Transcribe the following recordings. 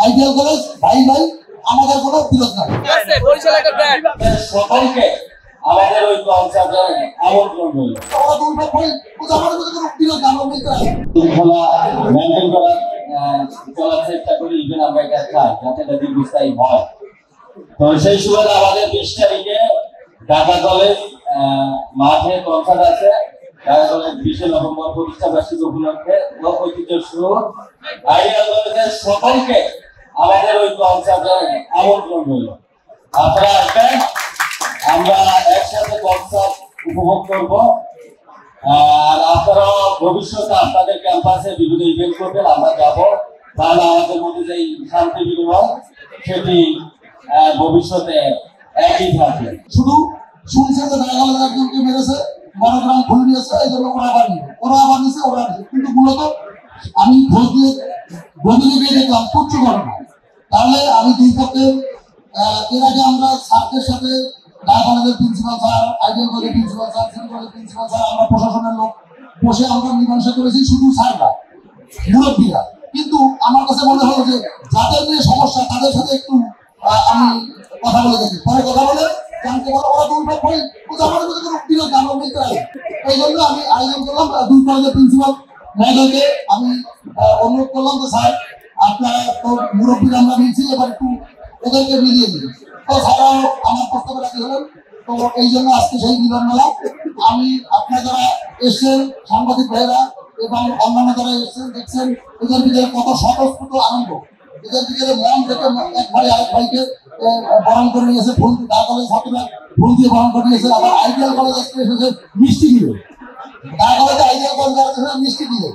Ideal college ভাই ভাই আমাদের কোনো বিরোধ নাই। সকলকে আমাদের ওই কনসার্টে আমন্ত্রণ রইল। আমরা দুই ভাই আমাদের মধ্যে কোনো বিরোধ না, আমরা মিলতে রাখি শৃঙ্খলা মেনটেন করার চলার চেষ্টা করি, ইভেন আমরা এটা চাই যাতে এটা দীর্ঘস্থায়ী হয়। তো সেই সুবাদে আমাদের 20 তারিখে ঢাকা কলেজ মাঠে কনসার্ট আছে। ঢাকা কলেজ 20 নভেম্বর প্রতিষ্ঠা বার্ষিকী উপলক্ষে লোক ঐতিহ্য শুরু। আইডিয়াল কলেজের সকলকে আমাদের ওই কনসার্টে আমন্ত্রণ রইল। আপনারা আসবেন, আমরা একসাথে কনসার্ট উপভোগ করব। আর আপনারা ভবিষ্যতে আপনাদের ক্যাম্পাসে বিভিন্ন ইভেন্ট করবেন, আমরা যাব। তাহলে আমাদের মধ্যে যে শান্তি বিনিময় সেটি ভবিষ্যতে একই থাকবে। শুধু শুনছে যে ঢাকা কলেজ একজনকে মেরেছে, মনোগ্রাম খুলে নিয়েছে, এই জন্য ওরা আবার নিয়েছে, কিন্তু মূলত আমি খোঁজ দিয়ে গভীরে গিয়ে দেখলাম প্রচুর ঘটনা। তাহলে আমি দুই পক্ষে এর আগে আমরা স্যারদের সাথে ঢাকা কলেজের প্রিন্সিপাল স্যার, আইডিয়াল কলেজের প্রিন্সিপাল স্যার, সিটি কলেজের প্রিন্সিপাল স্যার, আমরা প্রশাসনের লোক বসে আমরা মীমাংসা করেছি, শুধু স্যাররা মুরব্বীরা। কিন্তু আমার কাছে মনে হলো যে যাদের নিয়ে সমস্যা তাদের সাথে একটু আমি কথা বলে দেখি। পরে কথা বলে জানতে পারবো ওরা দুই পক্ষ আমাদের মধ্যে কোনো বিরোধ না, আমরা মিলতে রাখি। এই জন্য আমি আয়োজন করলাম দুই কলেজের প্রিন্সিপাল মহোদয়কে আমি অনুরোধ করলাম যে স্যার আপনারা তো মুরব্বীরা আমরা মিলছি, এবার একটু ওদেরকে মিলিয়ে দিন। তো স্যাররাও আমার প্রস্তাবে রাখি হলেন। তো এই জন্য আজকে সেই মিলন মেলা। আমি আপনারা যারা এসছেন সাংবাদিক ভাইয়েরা এবং অন্যান্য যারা এসছেন দেখছেন এদের ভিতরে কত স্বতঃস্ফূর্ত আনন্দ, এদের ভিতরে মন থেকে এক ভাই আরেক ভাইকে বরণ করে নিয়েছে, ফুল ঢাকা কলেজ ছাত্ররা ফুল দিয়ে বরণ করে নিয়েছে। আবার আইডিয়াল কলেজ এসেছে মিষ্টি দিয়ে, ঢাকা কলেজে আইডিয়াল কলেজ এসেছে মিষ্টি দিয়ে,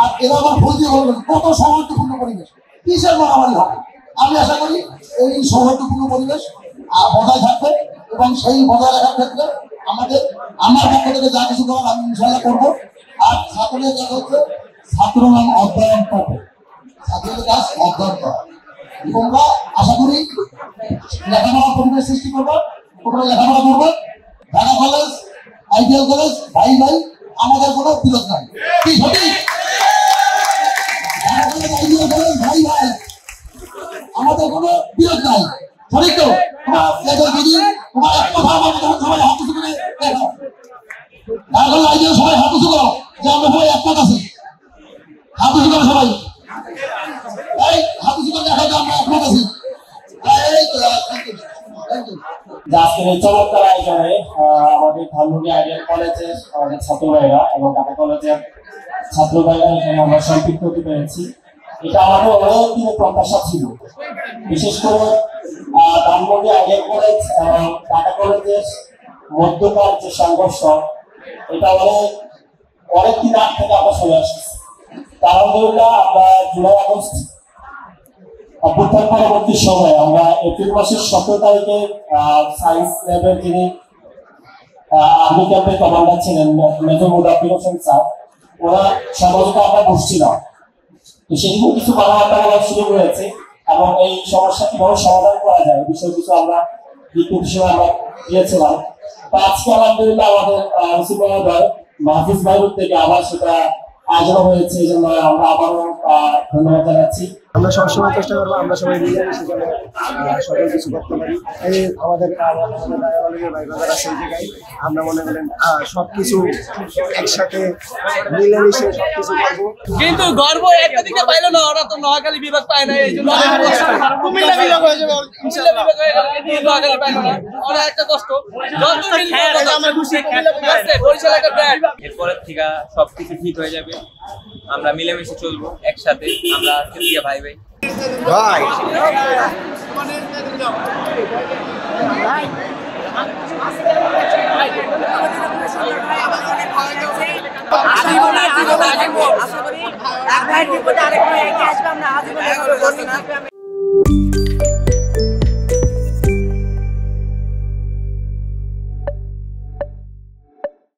আর এরা আবার ফুল দিয়ে বরণ করেছে। কত সৌহার্দ্যপূর্ণ পরিবেশ, কিসের মারামারি হবে। আমি আশা করি এই সৌহার্দ্যপূর্ণ পরিবেশ বজায় থাকবে এবং সেই বজায় রাখার ক্ষেত্রে আমার পক্ষ থেকে যা কিছু করার আমি ইনশাআল্লাহ করবো। আর ছাত্রদের কাজ হচ্ছে ছাত্র নাম অধ্যয়ন করবে, ছাত্রদের কাজ অধ্যয়ন করা। তোমরা আশা করি লেখাপড়ার পরিবেশ সৃষ্টি করবো, তোমরা লেখাপড়া করবে। ঢাকা কলেজ আইডিয়াল কলেজ ভাই ভাই আমাদের কোনো বিরোধ নাই, কি সঠিক? ঢাকা কলেজ আইডিয়াল কলেজ ভাই ভাই আমাদের কোনো বিরোধ নাই, সঠিক তো? তোমার এক কথা আমার সবাই হাত উঁচু করে দেখো, ঢাকা কলেজ আইডিয়াল সবাই হাত উঁচু করো যে আমরা সবাই একমত আছি। হাত উঁচু করো সবাই, এই হাত উঁচু করে দেখো যে আমরা একমত আছি। আজকের এই চমৎকার আয়োজনে আমাদের ধানমন্ডি আইডিয়াল কলেজের আমাদের ছাত্র ভাইরা এবং ঢাকা কলেজের ছাত্র ভাইরা এখানে আমরা সম্পৃক্ত হতে পেরেছি। এটা আমাদের অনেক দিনের প্রত্যাশা ছিল। বিশেষ করে ধানমন্ডি আইডিয়াল কলেজ ঢাকা কলেজের মধ্যকার যে সংঘর্ষ, এটা অনেক দিন আগ থেকে আমরা চলে আসছি। আলহামদুলিল্লাহ আমরা জুলাই আগস্ট অভ্যুত্থান পরবর্তী সময় আমরা এপ্রিল মাসের 17 তারিখে সায়েন্স ল্যাবের যিনি আর্মি ক্যাম্পের কমান্ডার ছিলেন মেজর মুদাফির হোসেন স্যার, ওরা সমঝোতা আমরা বসছিলাম। তো সেগুলো কিছু কথাবার্তা বলা শুরু হয়েছে এবং এই সমস্যা কিভাবে সমাধান করা যায় বিষয় কিছু আমরা আমরা দিয়েছিলাম। তো আজকে আলহামদুলিল্লাহ আমাদের মাহফুজ ভাইয়ের থেকে আবার সেটা আয়োজন হয়েছে, এই জন্য আমরা আবারও ধন্যবাদ জানাচ্ছি। আমরা সবসময় চেষ্টা করবো আমরা সবাই মিলে সেখানে সবাই কিছু করতে পারি। এই আমাদের ভাই বাজার আছে, এই জায়গায় আমরা মনে করেন সবকিছু একসাথে মিলেমিশে সবকিছু করবো। কিন্তু গর্ব একটা দিকে পাইলো না, ওরা তো নোয়াখালী বিভাগ পায় না, এই জন্য কুমিল্লা বিভাগ হয়ে যাবে, কুমিল্লা বিভাগ হয়ে গেল কিন্তু নোয়াখালী পাইলো না, ওরা একটা কষ্ট। আমার খুশি বরিশাল একটা ব্র্যান্ড, এরপরের থেকে সবকিছু ঠিক হয়ে যাবে, আমরা মিলেমিশে চলবো একসাথে, আমরা থেকে ভাই ভাই ভাই আশা করি এক ভাইয়ের বিপদে আরেক ভাই এগিয়ে আসবে, আমরা আজীবন